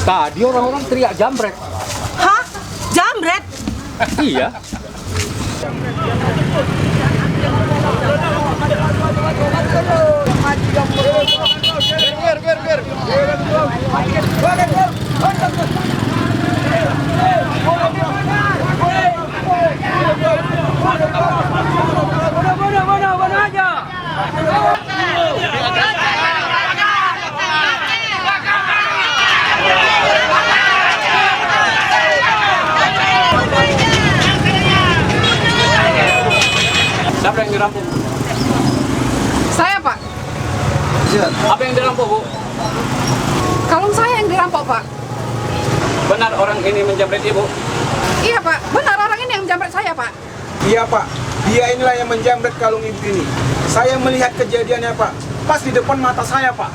Tadi orang-orang teriak jambret. Hah? Jambret? Iya. Siapa yang dirampok? Saya, Pak. Apa yang dirampok, Bu? Kalung saya yang dirampok, Pak. Benar orang ini menjamret Ibu? Iya, Pak. Benar orang ini yang menjamret saya, Pak. Iya Pak, dia inilah yang menjamret kalung ibu ini. Saya melihat kejadiannya Pak, pas di depan mata saya Pak.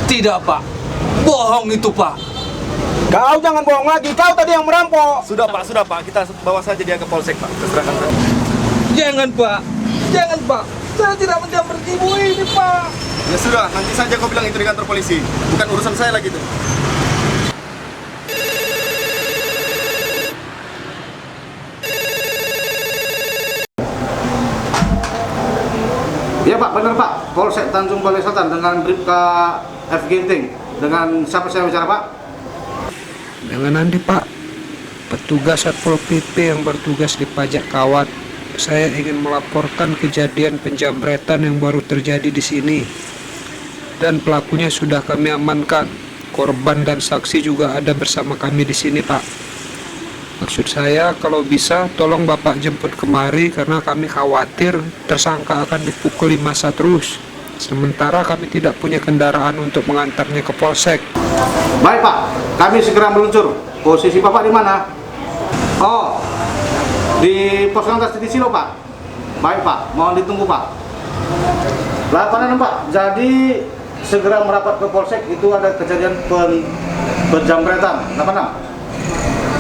Tidak, Pak. Bohong itu, Pak. Kau jangan bohong lagi, kau tadi yang merampok. Sudah Pak, kita bawa saja dia ke polsek Pak. Keserahkan saja. Jangan, Pak. Jangan, Pak. Saya tidak menjamret ibu ini, Pak. Ya sudah, nanti saja kau bilang itu di kantor polisi. Bukan urusan saya lagi itu. Iya Pak, benar Pak. Polsek Tanjung Balai Selatan dengan Bribka F. Ginting. Dengan siapa saya bicara Pak? Dengan Andi Pak, petugas Satpol PP yang bertugas di Pajak Kawat. Saya ingin melaporkan kejadian penjamretan yang baru terjadi di sini. Dan pelakunya sudah kami amankan. Korban dan saksi juga ada bersama kami di sini Pak. Maksud saya kalau bisa tolong Bapak jemput kemari karena kami khawatir tersangka akan dipukuli massa terus. Sementara kami tidak punya kendaraan untuk mengantarnya ke polsek. Baik Pak, kami segera meluncur. Posisi Bapak di mana? Oh, di pos lantas di Silo Pak. Baik Pak, mohon ditunggu Pak. Laporan Pak, jadi segera merapat ke polsek itu ada kejadian penjamretan. 86.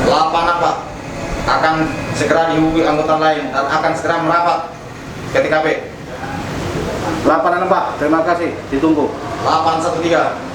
Lapangan Pak akan segera dihubungi anggota lain dan akan segera merapat ke TKP. 86 Pak, terima kasih, ditunggu. 813.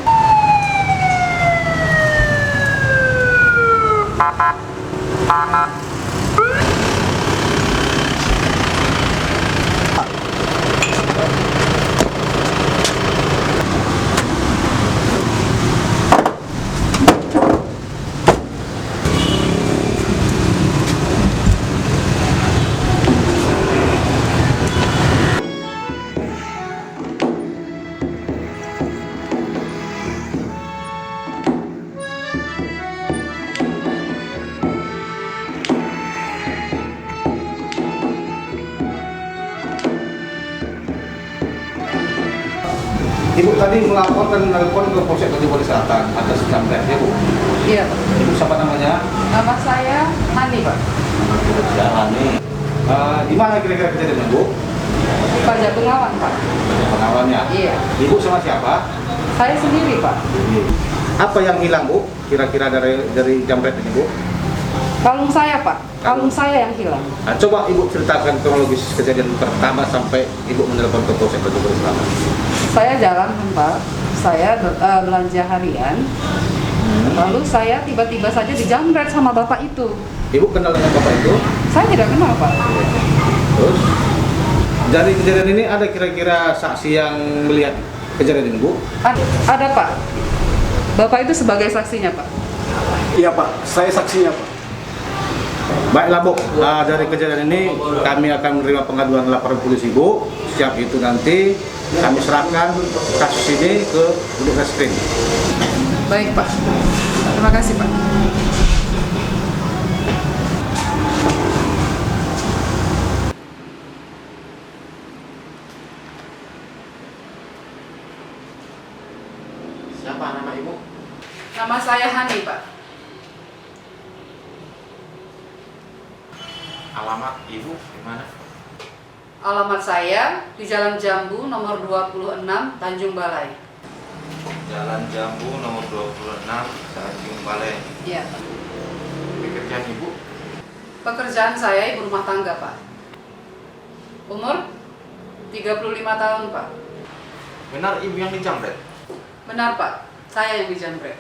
Ibu tadi melaporkan telepon ke polsek Tanjung Balai Selatan atas jambret ya Bu? Iya, Pak. Ibu siapa namanya? Nama saya Hani, Pak. Ya Hani. Di mana kira-kira kejadiannya Bu? Di Pajak Bengawan, Pak. Pengawannya? Iya. Ibu sama siapa? Saya sendiri, Pak. Apa yang hilang Bu? Kira-kira dari jambret ini Bu? Kalung saya, Pak. Kalung saya yang hilang. Nah, coba Ibu ceritakan kronologis kejadian pertama sampai Ibu menelpon ke polsek Tanjung Balai Selatan. Saya jalan, Pak. Saya belanja harian. Lalu saya tiba-tiba saja dijamret sama bapak itu. Ibu kenal dengan bapak itu? Saya tidak kenal, Pak. Terus? Dari kejadian ini ada kira-kira saksi yang melihat kejadian ini Bu? Ada, Pak. Bapak itu sebagai saksinya, Pak. Iya Pak, saya saksinya Pak. Baiklah Bu, dari kejadian ini kami akan menerima pengaduan laporan polisi Bu. Siap itu nanti kami serahkan kasus ini ke Unit Reskrim. Baik, Pak. Terima kasih, Pak. Siapa nama Ibu? Nama saya Hani, Pak. Alamat Ibu di mana? Alamat saya di Jalan Jambu nomor 26 Tanjung Balai. Jalan Jambu nomor 26 Tanjung Balai. Iya. Pekerjaan Ibu? Pekerjaan saya ibu rumah tangga, Pak. Umur 35 tahun, Pak. Benar Ibu yang dijamret? Benar, Pak. Saya yang dijamret.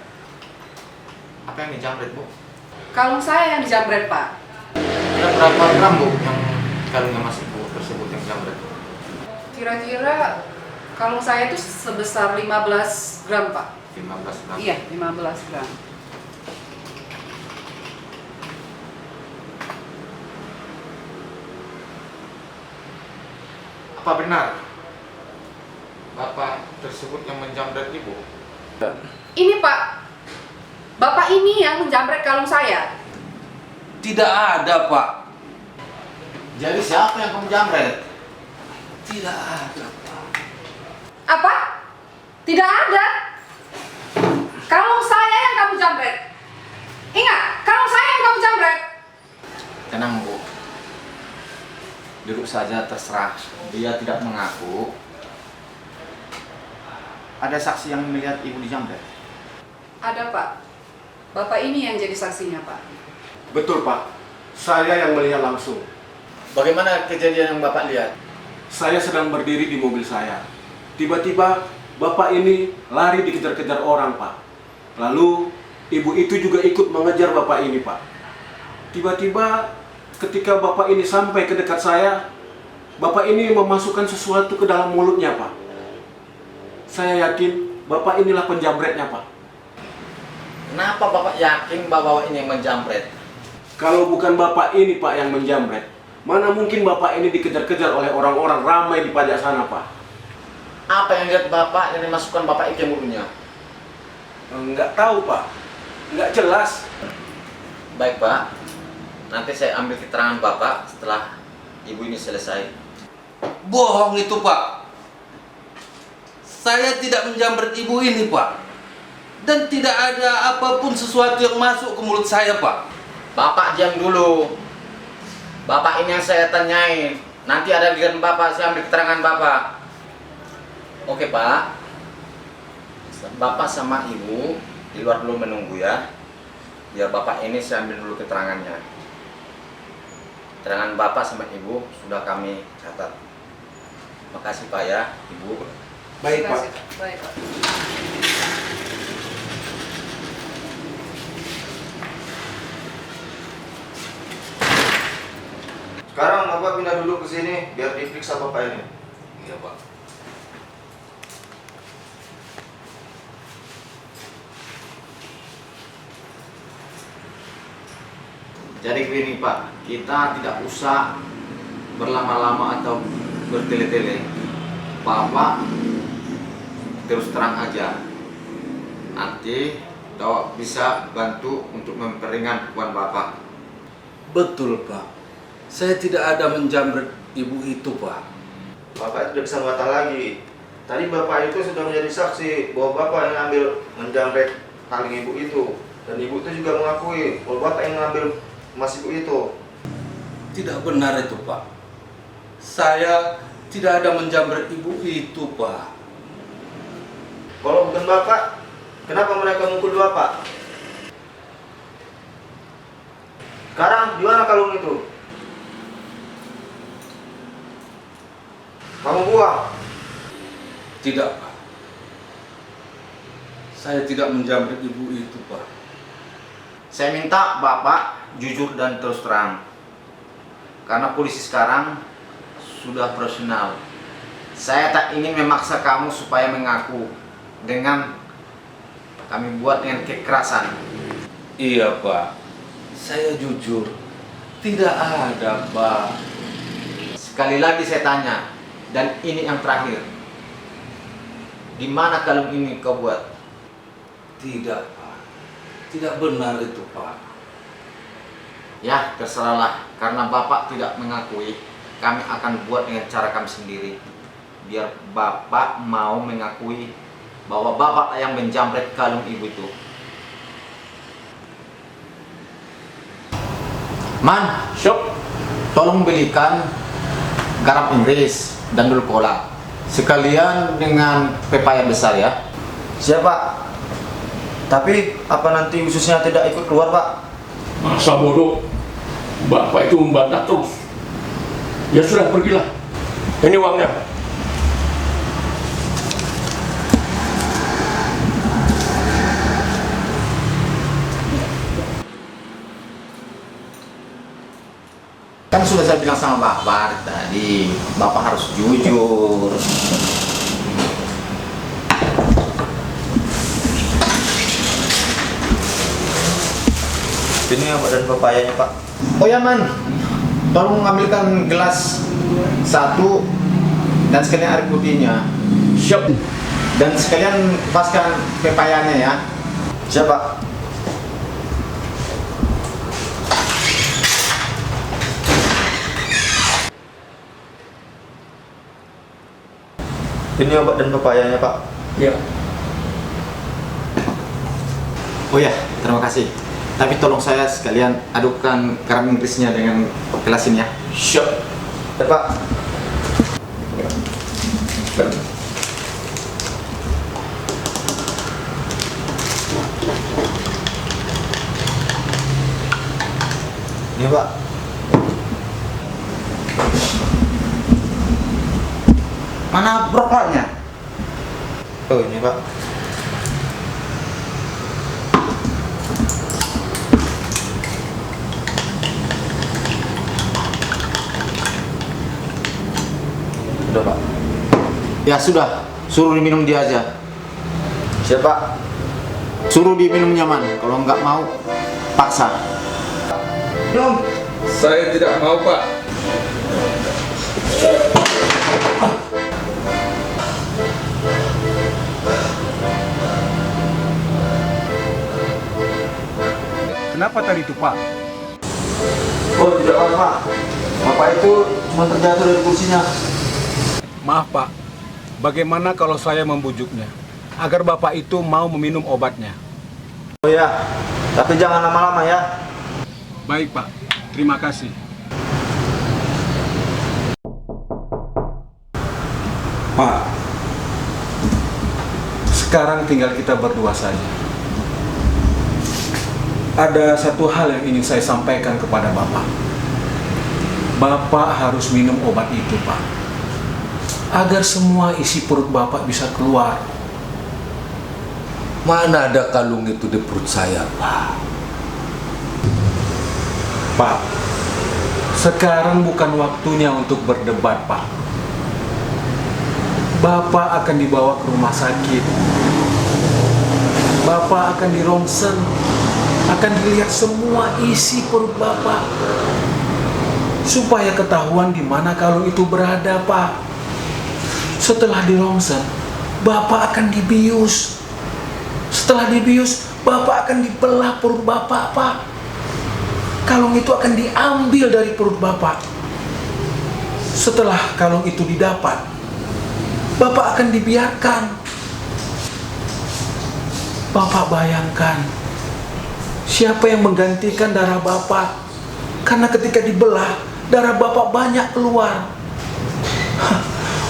Apa yang dijamret, Bu? Kalung saya yang dijamret, Pak. Dan berapa gram, Bu, yang kalungnya Mas Ibu tersebut yang dijamret? Kira-kira kalung saya itu sebesar 15 gram, Pak. 15 gram. Iya, 15 gram. Apa benar Bapak tersebut yang menjamret Ibu? Ini, Pak. Bapak ini yang menjamret kalung saya. Tidak ada, Pak. Jadi siapa yang kamu jamret? Tidak ada, Pak. Apa? Tidak ada. Kalung saya yang kamu jamret. Ingat, kalung saya yang kamu jamret. Tenang, Bu. Duduk saja, terserah. Dia tidak mengaku. Ada saksi yang melihat Ibu dijamret? Ada, Pak. Bapak ini yang jadi saksinya, Pak. Betul Pak, saya yang melihat langsung. Bagaimana kejadian yang Bapak lihat? Saya sedang berdiri di mobil saya. Tiba-tiba bapak ini lari dikejar-kejar orang Pak. Lalu ibu itu juga ikut mengejar bapak ini Pak. Tiba-tiba ketika bapak ini sampai ke dekat saya, bapak ini memasukkan sesuatu ke dalam mulutnya Pak. Saya yakin bapak inilah penjamretnya Pak. Kenapa Bapak yakin bahwa ini yang menjamret? Kalau bukan bapak ini Pak yang menjamret, mana mungkin bapak ini dikejar-kejar oleh orang-orang ramai di pajak sana Pak. Apa yang lihat Bapak yang dimasukkan Bapak itu mulutnya? Enggak tahu Pak, enggak jelas. Baik Pak, nanti saya ambil keterangan Bapak setelah Ibu ini selesai. Bohong itu, Pak. Saya tidak menjamret Ibu ini, Pak. Dan tidak ada apapun sesuatu yang masuk ke mulut saya, Pak. Bapak diam dulu. Bapak ini yang saya tanyai. Nanti ada giliran Bapak, saya ambil keterangan Bapak. Oke Pak. Bapak sama Ibu di luar dulu menunggu ya. Biar Bapak ini saya ambil dulu keterangannya. Keterangan Bapak sama Ibu sudah kami catat. Makasih Pak ya, Ibu. Baik Pak. Baik, Pak. Sekarang Bapak pindah dulu ke sini biar diperiksa Bapak ini. Iya, Pak. Jadi begini Pak, kita tidak usah berlama-lama atau bertele-tele. Bapak terus terang aja. Nanti Bapak bisa bantu untuk memperingan beban Bapak. Betul, Pak. Saya tidak ada menjamret Ibu itu, Pak. Bapak tidak bisa membantah lagi. Tadi Bapak itu sudah menjadi saksi bahwa Bapak yang ambil menjamret kalung Ibu itu. Dan Ibu itu juga mengakui bahwa Bapak yang ngambil emas Ibu itu. Tidak benar itu, Pak. Saya tidak ada menjamret Ibu itu, Pak. Kalau bukan Bapak, kenapa mereka mukul Bapak? Sekarang di mana kalung itu? Kamu buang. Tidak, Pak. Saya tidak menjamret Ibu itu, Pak. Saya minta Bapak jujur dan terus terang. Karena polisi sekarang sudah profesional. Saya tak ingin memaksa kamu supaya mengaku dengan kami buat dengan kekerasan. Iya, Pak. Saya jujur. Tidak ada, Pak. Sekali lagi saya tanya, dan ini yang terakhir. Di mana kalung ini kau buat? Tidak, Pak. Tidak benar itu, Pak. Ya, terserahlah. Karena Bapak tidak mengakui, kami akan buat dengan cara kami sendiri. Biar Bapak mau mengakui bahwa Bapak yang menjamret kalung Ibu itu. Man, Syok. tolong belikan garam Inggris dan dulu cola. Sekalian dengan pepaya besar ya. Siapa? Tapi apa nanti ususnya tidak ikut keluar, Pak? Masa bodoh. Bapak itu membantah terus. Ya sudah, pergilah. Ini uangnya. Kan sudah saya bilang sama Bapak tadi, Bapak harus jujur. Ini ya Pak, dan pepayanya Pak. Oh ya Man, tolong ambilkan gelas 1 dan sekalian air putihnya. Siap. Dan sekalian lepaskan pepayanya ya. Siap Pak. Ini obat dan pepayanya Pak. Ya. Oh ya, terima kasih. Tapi tolong saya sekalian adukkan garam Inggrisnya dengan gelas ini ya. Siap. Ya Pak. Ini Pak. Mana brokolinya? Oh ini Pak. Udah Pak. Ya sudah, suruh diminum dia aja. Siap Pak. Suruh diminum nyaman. Kalau nggak mau, paksa. Minum. Saya tidak mau, Pak. Kenapa tadi itu Pak? Oh tidak apa Pak. Bapak itu cuma terjatuh dari kursinya. Maaf Pak, bagaimana kalau saya membujuknya agar Bapak itu mau meminum obatnya? Oh ya, tapi jangan lama-lama ya. Baik Pak, terima kasih. Pak, sekarang tinggal kita berdua saja. Ada satu hal yang ingin saya sampaikan kepada Bapak. Bapak harus minum obat itu, Pak, agar semua isi perut Bapak bisa keluar. Mana ada kalung itu di perut saya, Pak? Pak, sekarang bukan waktunya untuk berdebat, Pak. Bapak akan dibawa ke rumah sakit. Bapak akan dirongsen, akan dilihat semua isi perut Bapak, supaya ketahuan di mana kalung itu berada, Pak. Setelah dirongsen, Bapak akan dibius. Setelah dibius, Bapak akan dibelah perut Bapak, Pak. Kalung itu akan diambil dari perut Bapak. Setelah kalung itu didapat, Bapak akan dibiarkan. Bapak bayangkan, siapa yang menggantikan darah Bapak? Karena ketika dibelah, darah Bapak banyak keluar.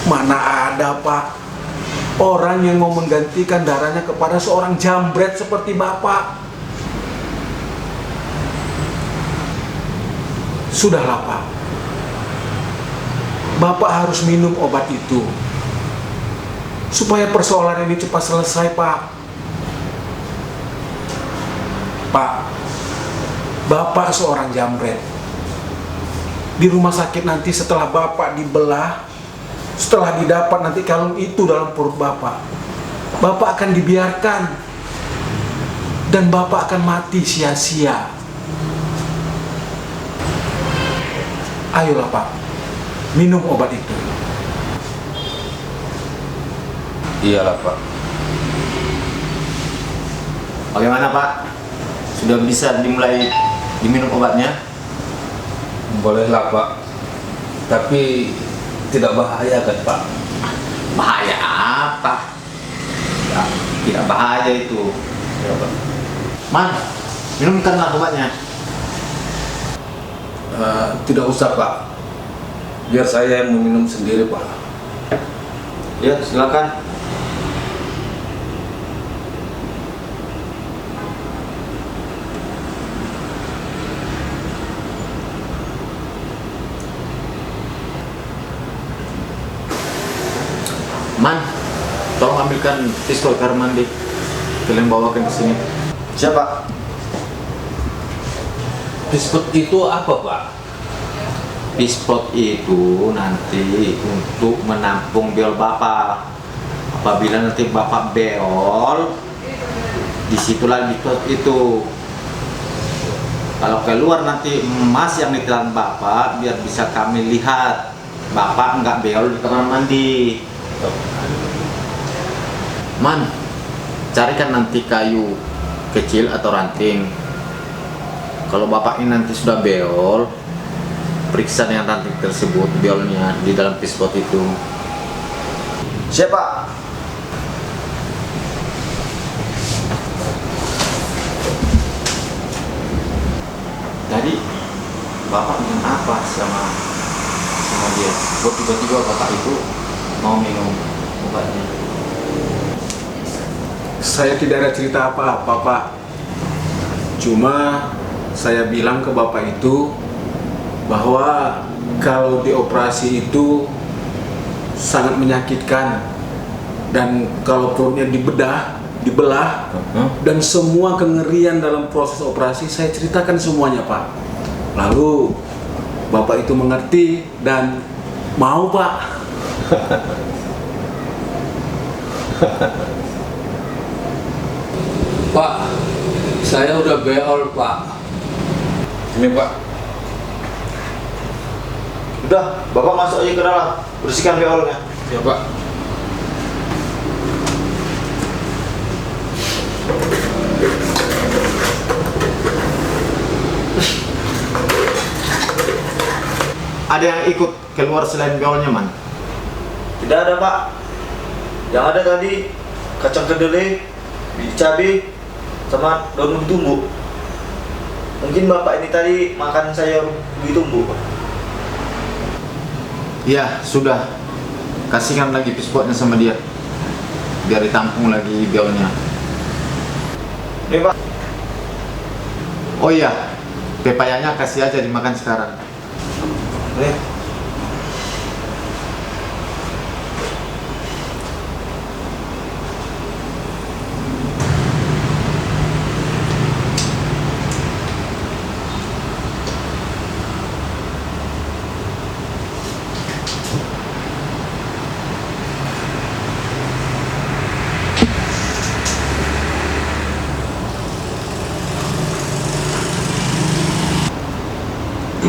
Mana ada, Pak, orang yang mau menggantikan darahnya kepada seorang jambret seperti Bapak. Sudahlah, Pak. Bapak harus minum obat itu supaya persoalan ini cepat selesai, Pak. Pak, Bapak seorang jambret. Di rumah sakit nanti setelah Bapak dibelah, setelah didapat nanti kalung itu dalam perut Bapak, Bapak akan dibiarkan dan Bapak akan mati sia-sia. Ayolah, Pak, minum obat itu. Iyalah, Pak. Bagaimana, Pak? Sudah bisa dimulai diminum obatnya? Bolehlah, Pak. Tapi tidak bahaya kan, Pak? Bahaya apa? Ya, tidak bahaya itu. Ya, Pak. Man, minumkanlah obatnya. Tidak usah, Pak. Biar saya yang meminum sendiri, Pak. Ya silakan. Man, tolong ambilkan pistol kamar mandi. Kalian bawakan ke sini. Siapa? Biskut itu apa, Pak? Pispot itu nanti untuk menampung beol Bapak. Apabila nanti Bapak beol, disitulah pispot itu. Kalau keluar nanti emas yang ditelan Bapak, biar bisa kami lihat Bapak nggak beol di kamar mandi. Man, carikan nanti kayu kecil atau ranting. Kalau Bapak ini nanti sudah beol, periksa dengan ranting tersebut beolnya di dalam pispot itu. Siapa? Tadi Bapak minum apa sama dia? Kok tiba-tiba Bapak itu mau minum obatnya? Saya tidak ada cerita apa-apa, Pak. Cuma saya bilang ke Bapak itu bahwa kalau dioperasi itu sangat menyakitkan, dan kalau perutnya dibelah, dan semua kengerian dalam proses operasi saya ceritakan semuanya, Pak. Lalu Bapak itu mengerti dan mau, Pak. Pak, saya udah beol, Pak. Ini Pak. Udah, Bapak masuk aja ke dalam. Bersihkan beolnya. Ya Pak. Ada yang ikut keluar selain beolnya, Man? Tidak ada, Pak. Yang ada tadi kacang kedelai, biji cabai, sama daun ubi tumbuh. Mungkin Bapak ini tadi makan sayur ubi tumbuh, Pak. Iya, sudah. Kasihkan lagi pispotnya sama dia, biar ditampung lagi beolnya. Ini, Pak. Oh iya, pepayanya kasih aja dimakan sekarang. Nih.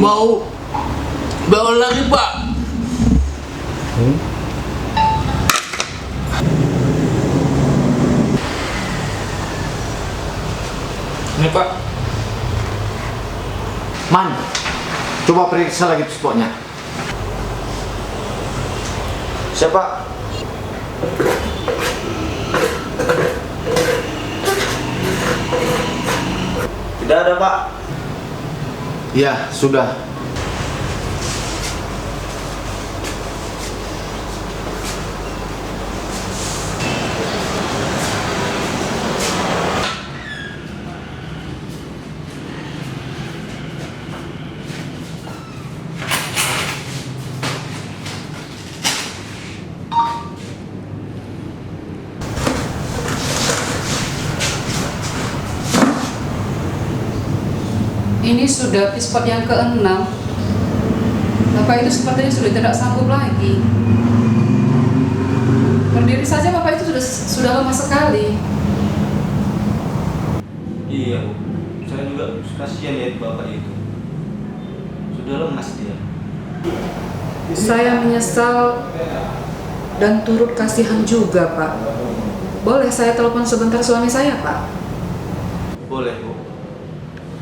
Mau beol lagi, Pak. Ini Pak. Man, coba periksa lagi pispotnya. Siapa? Tidak ada, Pak. Iya, sudah. Ini sudah pispot yang ke-6. Bapak itu sepertinya sudah tidak sanggup lagi. Berdiri saja Bapak itu sudah lama sekali. Iya, Bu. Saya juga kasihan lihat Bapak itu. Sudah lemas dia. Saya menyesal dan turut kasihan juga, Pak. Boleh saya telepon sebentar suami saya, Pak? Boleh, Bu.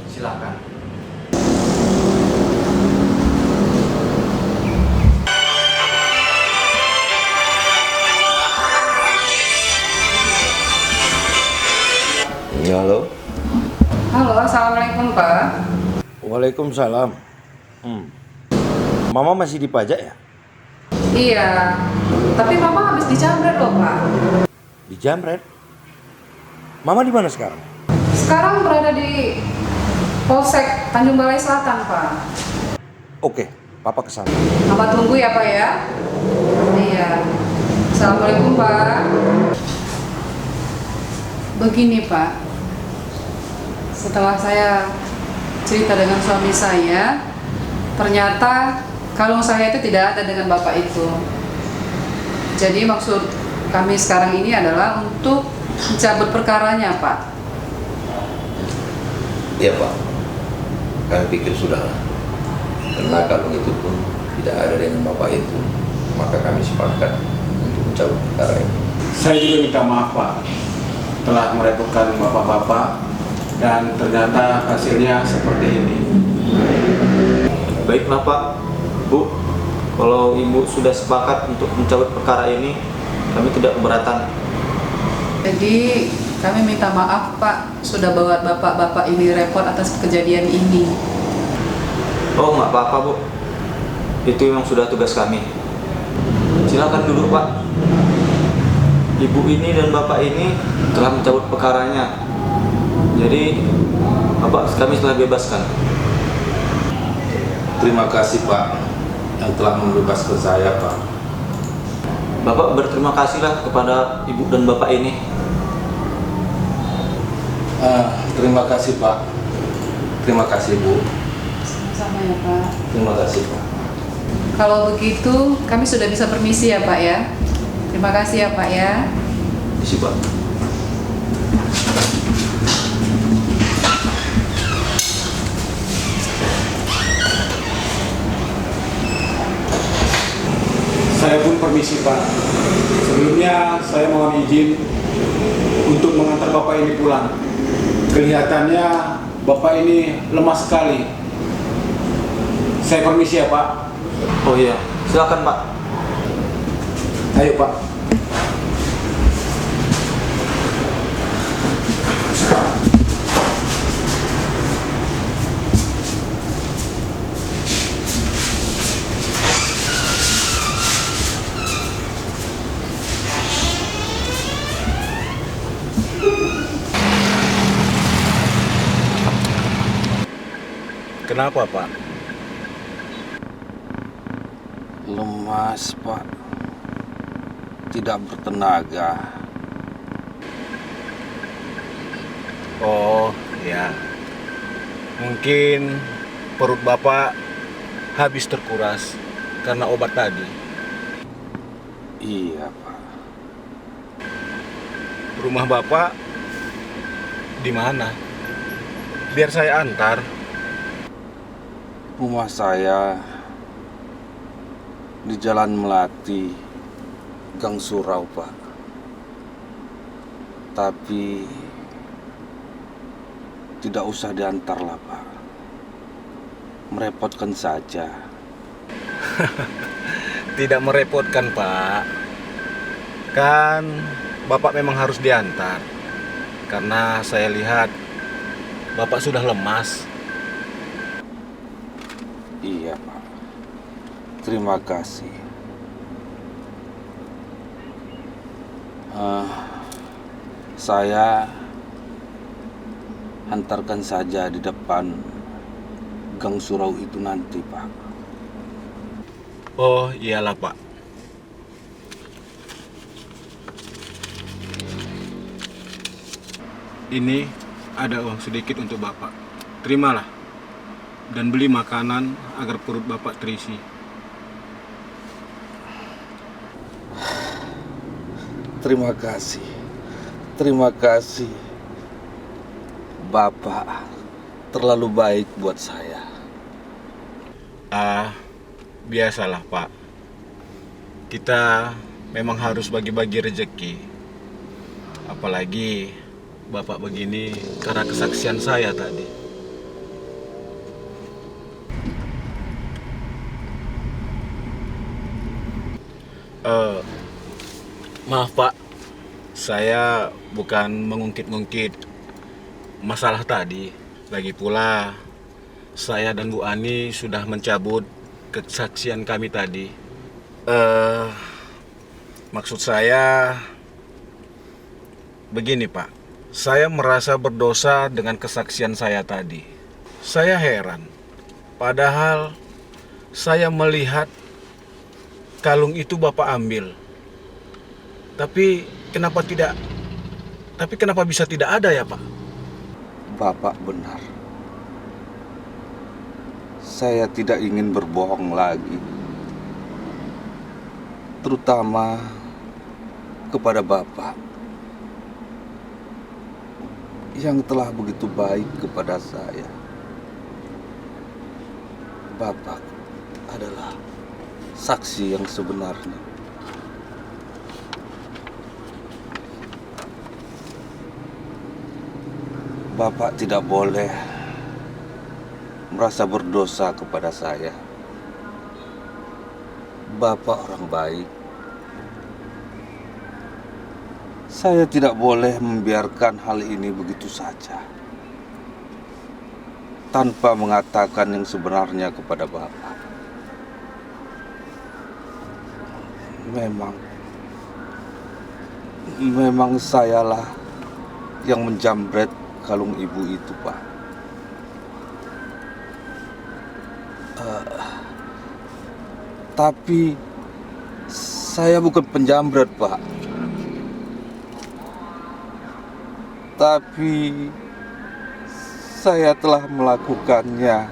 Silakan. Iya, halo. Halo, assalamualaikum, Pak. Waalaikumsalam. Mama masih dipajak ya? Iya, tapi Mama habis dijamret loh, Pak. Dijamret? Mama di mana sekarang? Sekarang berada di Polsek Tanjung Balai Selatan, Pak. Oke, Papa kesana. Mama tunggu ya, Pak ya. Iya. Assalamualaikum, Pak. Begini, Pak. Setelah saya cerita dengan suami saya, ternyata kalung saya itu tidak ada dengan bapak itu. Jadi maksud kami sekarang ini adalah untuk mencabut perkaranya, Pak. Iya Pak, kami pikir sudah. Karena kalung itu pun tidak ada dengan bapak itu, maka kami sepakat untuk mencabut perkara ini. Saya juga minta maaf Pak, telah merepotkan bapak-bapak dan ternyata hasilnya seperti ini. Baiklah Pak, Bu, kalau Ibu sudah sepakat untuk mencabut perkara ini, kami tidak keberatan. Jadi kami minta maaf Pak, sudah bawa bapak-bapak ini repot atas kejadian ini. Oh, nggak apa-apa Bu, itu memang sudah tugas kami. Silakan duduk Pak. Ibu ini dan bapak ini telah mencabut perkaranya. Jadi bapak kami telah bebaskan. Terima kasih Pak yang telah membebaskan saya Pak. Bapak berterima kasihlah kepada ibu dan bapak ini. Terima kasih Pak. Terima kasih Bu. Sama-sama ya Pak. Terima kasih Pak. Kalau begitu kami sudah bisa permisi ya Pak ya. Terima kasih ya Pak ya. Isi Pak. Saya pun permisi Pak. Sebelumnya saya mohon izin untuk mengantar Bapak ini pulang. Kelihatannya Bapak ini lemah sekali. Saya permisi ya Pak. Oh iya, silakan Pak. Ayo Pak. Kenapa Pak? Lemas Pak, tidak bertenaga. Oh, ya. Mungkin perut Bapak habis terkuras karena obat tadi. Iya Pak. Rumah Bapak di mana? Biar saya antar. Rumah saya di Jalan Melati, Gang Surau Pak. Tapi tidak usah diantar lah Pak. Merepotkan saja. Tidak merepotkan Pak. Kan Bapak memang harus diantar. Karena saya lihat Bapak sudah lemas. Iya Pak. Terima kasih. Saya antarkan saja di depan Gang Surau itu nanti Pak. Oh iyalah Pak. Ini ada uang sedikit untuk Bapak. Terimalah. Dan beli makanan agar perut Bapak terisi. Terima kasih. Terima kasih. Bapak terlalu baik buat saya. Biasalah Pak. Kita memang harus bagi-bagi rezeki. Apalagi Bapak begini karena kesaksian saya tadi. Maaf Pak, saya bukan mengungkit-ungkit masalah tadi. Lagi pula, saya dan Bu Ani sudah mencabut kesaksian kami tadi. Maksud saya begini Pak, saya merasa berdosa dengan kesaksian saya tadi. Saya heran, padahal saya melihat kalung itu Bapak ambil. Tapi kenapa bisa tidak ada ya Pak? Bapak benar. saya tidak ingin berbohong lagi, terutama kepada Bapak yang telah begitu baik kepada saya. Bapak adalah saksi yang sebenarnya. Bapak tidak boleh merasa berdosa kepada saya. Bapak orang baik. Saya tidak boleh membiarkan hal ini begitu saja, tanpa mengatakan yang sebenarnya kepada Bapak. Memang sayalah yang menjamret kalung ibu itu, Pak. Tapi saya bukan penjamret, Pak. Tapi saya telah melakukannya.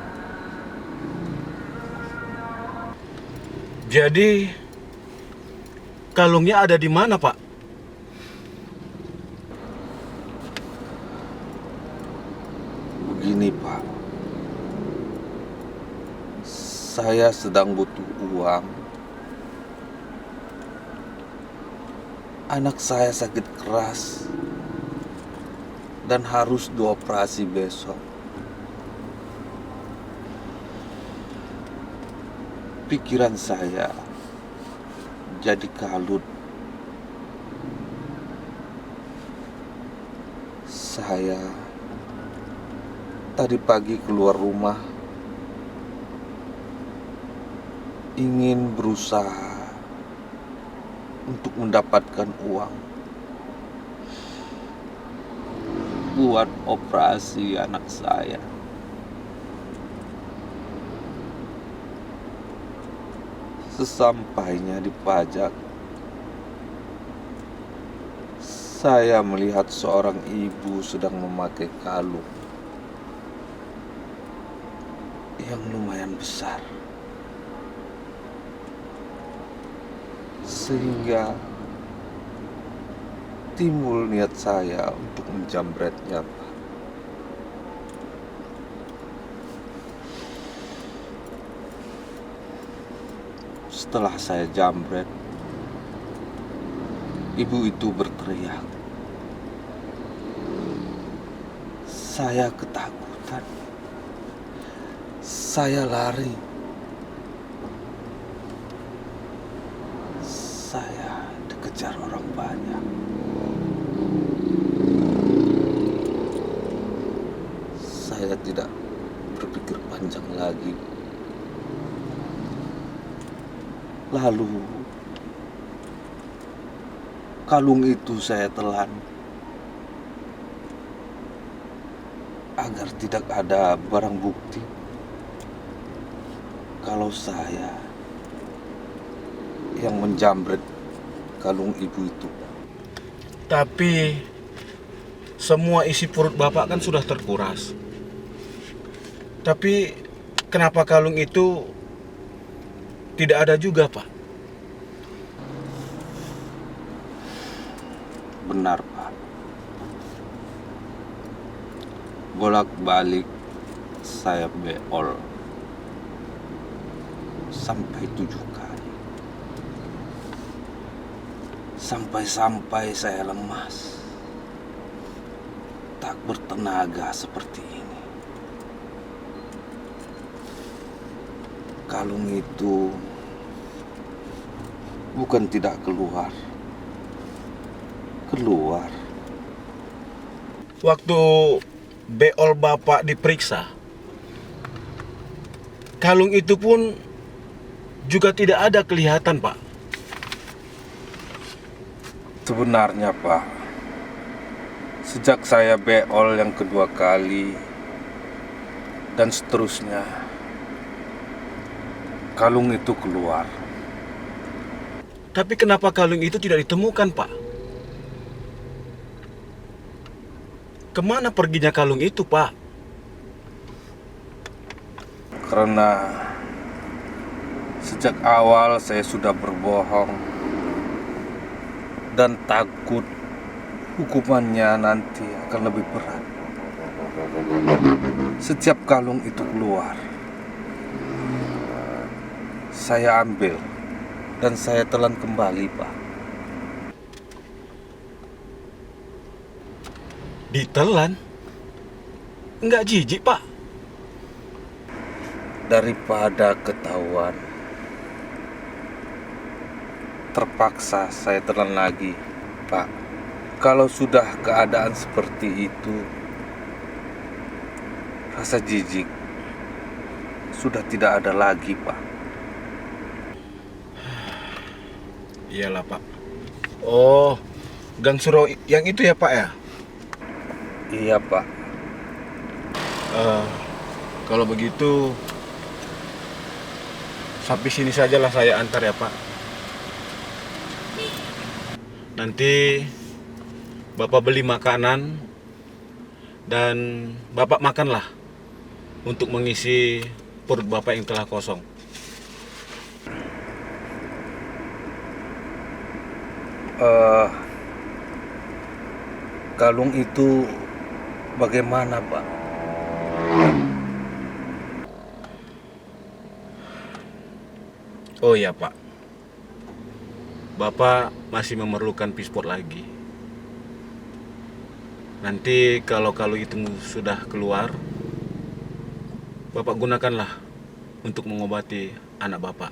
Jadi kalungnya ada di mana, Pak? Begini, Pak. Saya sedang butuh uang. Anak saya sakit keras dan harus dioperasi besok. Pikiran saya jadi kalut. Saya tadi pagi keluar rumah ingin berusaha untuk mendapatkan uang buat operasi anak saya. Sesampainya di pajak, saya melihat seorang ibu sedang memakai kalung yang lumayan besar, sehingga timbul niat saya untuk menjamretnya, Pak. Setelah saya jambret, ibu itu berteriak. Saya ketakutan. Saya lari. Saya dikejar orang banyak. Saya tidak berpikir panjang lagi. Lalu kalung itu saya telan agar tidak ada barang bukti kalau saya yang menjamret kalung ibu itu. Tapi semua isi perut Bapak kan sudah terkuras. Tapi kenapa kalung itu tidak ada juga, Pak? Benar, Pak. Bolak-balik saya beol sampai 7 kali. Sampai-sampai saya lemas, tak bertenaga seperti ini. Kalung itu bukan tidak keluar. Waktu beol Bapak diperiksa, kalung itu pun juga tidak ada kelihatan, Pak. Sebenarnya, Pak, sejak saya beol yang kedua kali dan seterusnya, kalung itu keluar. Tapi kenapa kalung itu tidak ditemukan, Pak? Kemana perginya kalung itu, Pak? Karena sejak awal saya sudah berbohong dan takut hukumannya nanti akan lebih berat. Setiap kalung itu keluar, saya ambil dan saya telan kembali, Pak. Ditelan? Enggak jijik, Pak. Daripada ketahuan, terpaksa saya telan lagi, Pak. Kalau sudah keadaan seperti itu, rasa jijik sudah tidak ada lagi, Pak. Iyalah, Pak. Oh, Gang Suro yang itu ya, Pak ya? Iya, Pak. Kalau begitu, sampai sini sajalah saya antar ya, Pak. Nanti Bapak beli makanan dan Bapak makanlah untuk mengisi perut Bapak yang telah kosong. Kalung itu bagaimana, Pak? Oh iya, Pak. Bapak masih memerlukan pispor lagi. Nanti kalau kalung itu sudah keluar, Bapak gunakanlah untuk mengobati anak Bapak.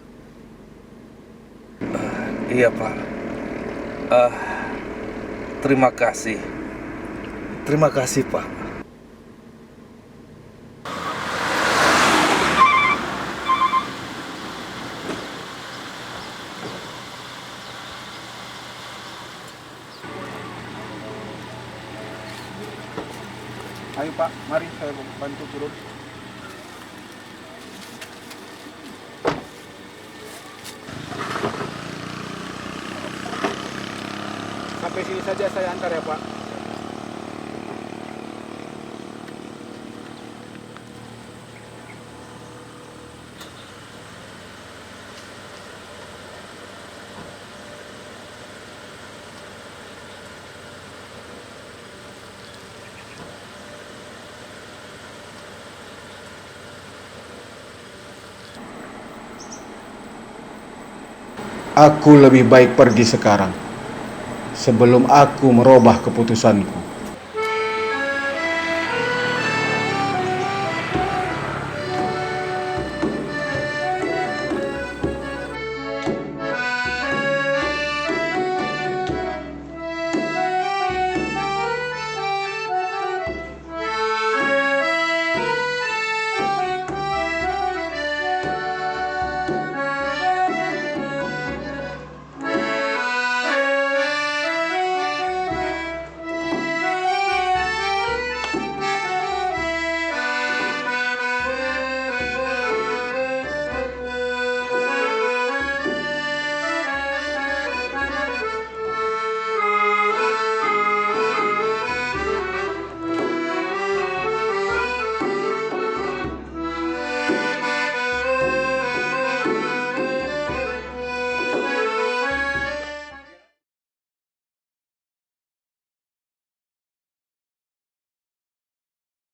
Iya, Pak. Terima kasih. Terima kasih, Pak. Ayo Pak, mari saya bantu turun. Sampai sini saja saya antar ya, Pak. Aku lebih baik pergi sekarang sebelum aku merubah keputusanku.